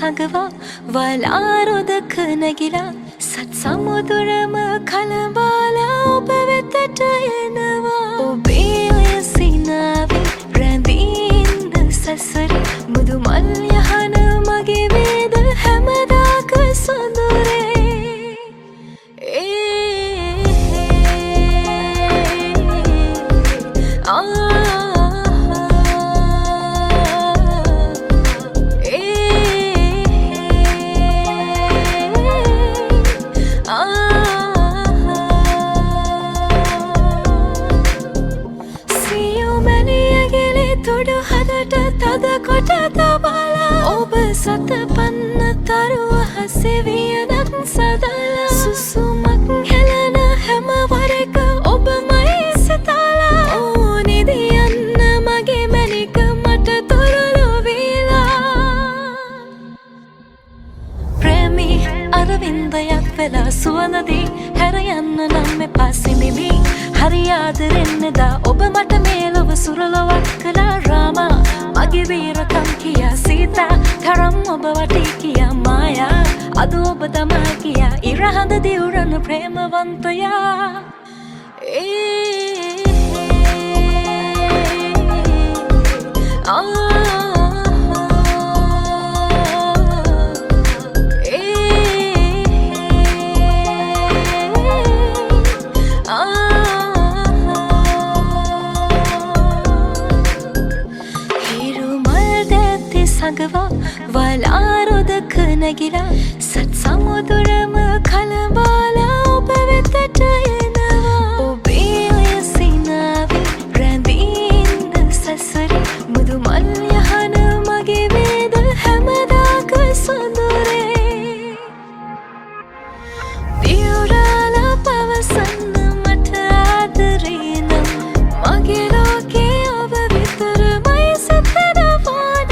සඟවා වලාරොදක නැගිලා සත් සමුදුරම කලබාලා ඔබ වෙතට එනවා ඔබේ ඔය සිනාවේ රැඳී ඉන්න සසරේ මුදු මල් යහන මගේ වේද හැමදාක සොඳුරේ කොට තබලා ඔබ සත පන්න තරුව හසෙවියනත් සදලා සුසුමක් හෙලන හැම වරක ඔබමයි සිතලා ඕනිදියන්න මගේ මැනික මට තොරලු වීලා ප්‍රේමී අරවින්දයක් වෙලා සුවනදී හැර යන්න නම් එපා සිනිමි හරි ආදරෙන්නදා ඔබ මට මේ ලොව සුරලොවක් කළා රාමා මගේ වීරකම් කියා සීතා තරම් ඔබ වටේ කියා මායා අද ඔබ තමා කියා ඉරහඳ දිවුරන ප්‍රේමවන්තයා සඟවා වලාරොදක නැගිලා සත් සමුදුරම කලබාලා ඔබ වෙතට එනවා ඔබේ ඔය සිනාවේ රැඳී ඉන්න සසරේ මුදු මල් යහන මගේ වේද හැමදාක සොඳුරේ දියුරාලා පවසන්න මට ආදරේ නම් මගේ ලෝකේ ඔබ විතරමයි සතරවාන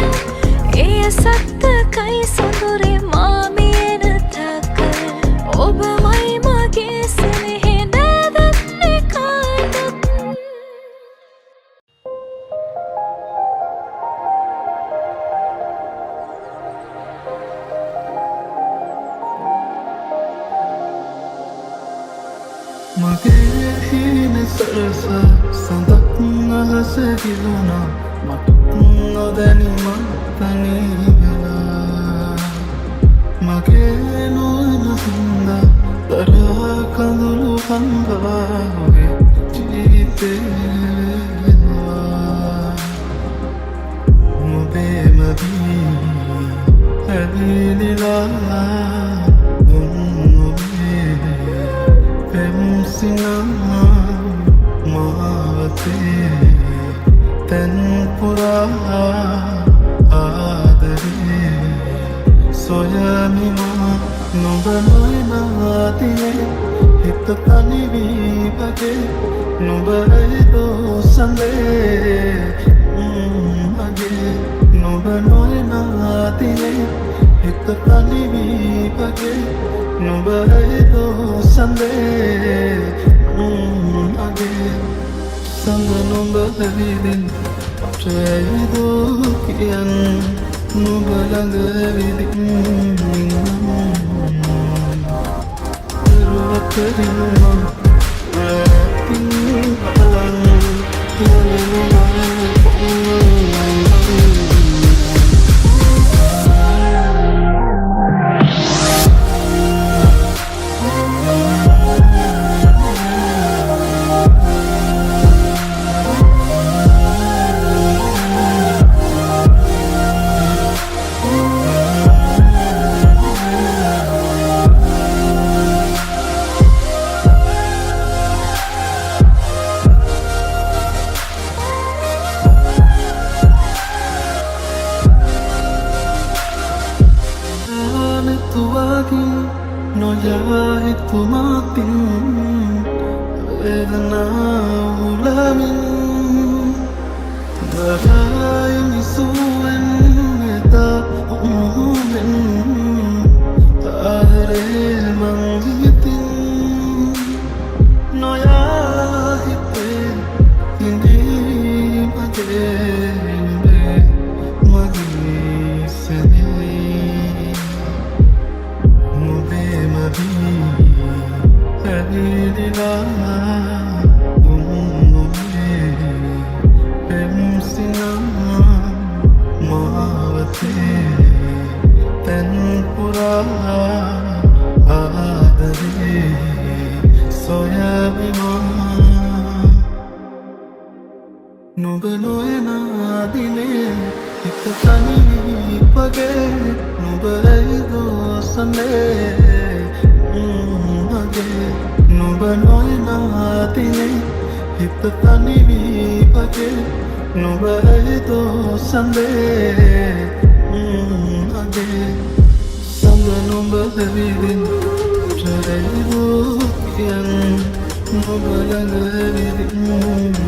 සත්ත කයි සොඳුරේ මාමියන තක ඔබමයි මගේ සෙනෙහෙ නැදන්නේ කාටත් මගේ හීන සරස සඳක් අහස ගිලුණා මට නොදැනීම තනි වෙලා මගේ නොවන හින්දා තරහා කඳුළු හංගා ඔබේ ජීවිතේ වෙනවා ඔබේ මදී ඇවිලිලා ඔබේ පෙම්සිනා මාවතේ තැන් පුරා ආදරේ සොයමිනා නොබ නොයනාතියේ හිත තනි වී වගේ නොබයි දෝසඳේ මගේ නොබ නොයනාතියේ හිත තනි වී වගේ නොබයි දෝසඳේ මගේ සංග නොබ ඇවිදින් ප්‍රයවිදෝ කියන් නොබ ළඟ ඇවිදින් දරුවතරිනුම රැතින් බලන් තුමාතින් වේදනා උලමින් දරායි මිසුවෙන් එතා ඔහුවෙන් ආදරේ මං හිතින් නොයා හිතේ ඉඳී මගේ මගේ සැනේ නුඹ නොයන දිනේ හිත තනි පගේ නුඹ ඇයිදෝ සඳේ මගේ නුඹ නොයන දිනේ හිත තනි පගේ නුඹ ඇයිදෝ සඳේ මගේ සඳ නුඹ දෙවිදින් ජරයිදෝ කියන් නුඹ ළඟ දෙවිදින්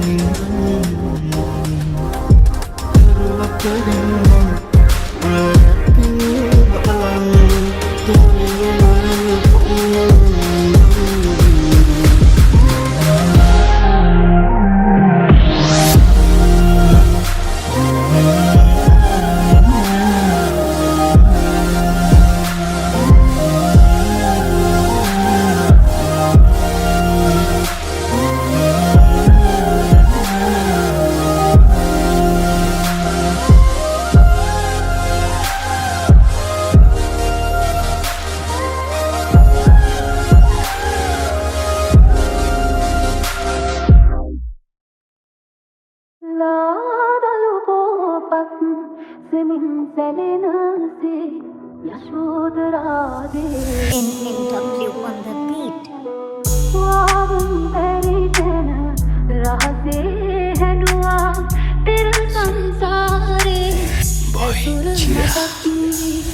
NNW on the beat.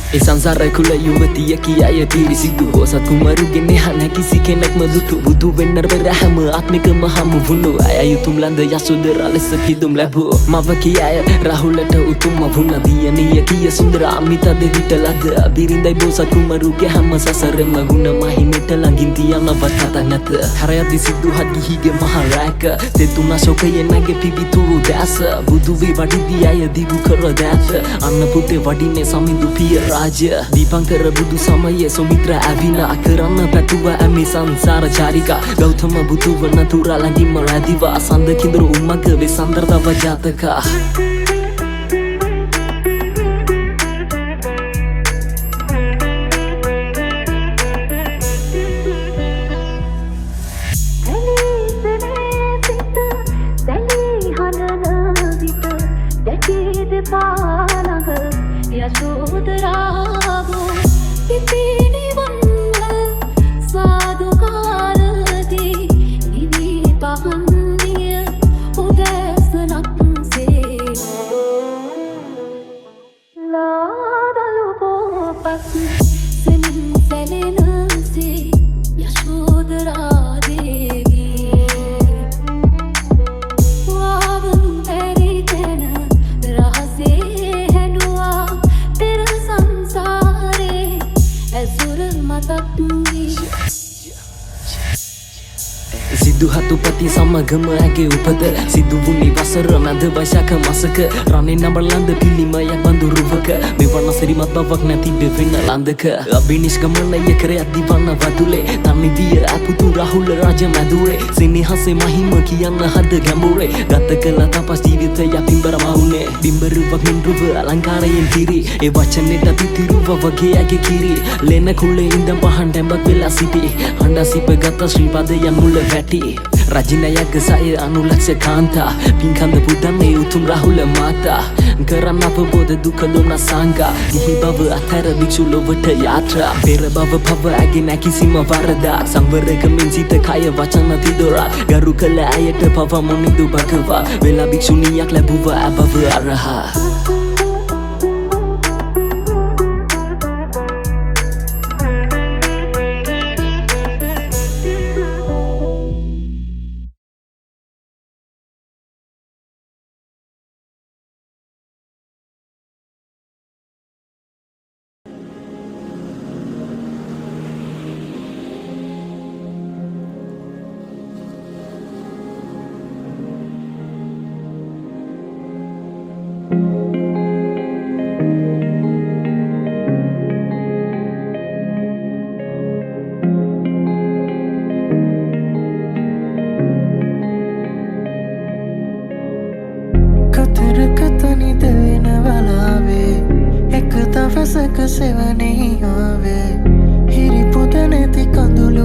ඒ සංසාරය කුල යුවතිය කියාය පිරිසිදු බෝසත් කුමරුගේ නෙහන කිසි කෙනෙක්ම දුටු බුදු වෙන්න පෙර හැම ආත්මිකම හමු වුණු අය යුතුම් ලන්ද යසෝදරා ලෙස පිදුම් ලැබුව මව කියාය රාහුලට උතුම් වුණ දියණිය කිය සුන්දර අමිත දෙවිට ලද බිරිඳයි බෝසත් කුමරුගේ හැම සසරෙම ගුණ මහිමෙට ළඟින් තියනවත් කතා නැත හරයදි සිද්ධුහත් ගිහිගේ මහරැක දෙතුනා ශෝකයේ නැගේ පිවිතුරු දැස බුදු වේ වඩිදී අය දිගු කර දැත අන්න පුතේ වඩිනේ සමිඳු පිය රාජ දීපංකර බුදු සමයේ සොමිත්‍ර ඇවිලා කරන්න පැතුව ඇමි සංසාර චාරිකා ගෞතම බුදු වන තුරා ළඟින්ම රැදිවා සඳ කිඳුරු උම්මක වෙසන්දර තව ජාතකා සිදුහතුපති සමගම ඇගේ උපත සිදුවුණේ වසර මැද වෛශාඛ මාසක රණේ නඹලන්ද පිළිමයක් බඳුරුවක මෙවන සිරිමත් බවක් නැති බෙවෙන ලන්දක අභිනිෂ්ක්‍මණය කර අදිවන්න වදුලේ තනි විය අපුතු රාහුල රාජ මැදුරේ සිනහසේ මහිම කියන්න හද ගැඹුරේ ගත කළ තපස් ජීවිතය පිඹර මවුනේ බිම්බරුවක් මින්රුව අලංකාරයෙන් පිරි ඒ වචනෙට තිතිරුව වගේ ඇගේ කිරි ලෙන කුලේ ඉඳන් පහන් ඩැඹක් වෙලා සිටි හඬ සිප ගත ශ්‍රී පදයන් මුල වැටි රජිනයක් සය අනුලක්ෂ කාන්තා පින්කන්ද පුදන්නේ උතුම් රාහුල මාතා කරන්න අපබෝධ දුක දුන්න සංඝා ගිහි බව අතර භික්ෂු ලොවට යාත්‍රා පෙර බව පව ඇගේ නැකිසිම වරදා සංවරකමින් සිත කය වචන තිදොරා ගරු කළ අයට පව මොනිදු භගවා වෙලා භික්ෂුණියක් ලැබුව අබව අරහා සක සෙවනේ ආවේ හිරි පුත නැති කඳුළු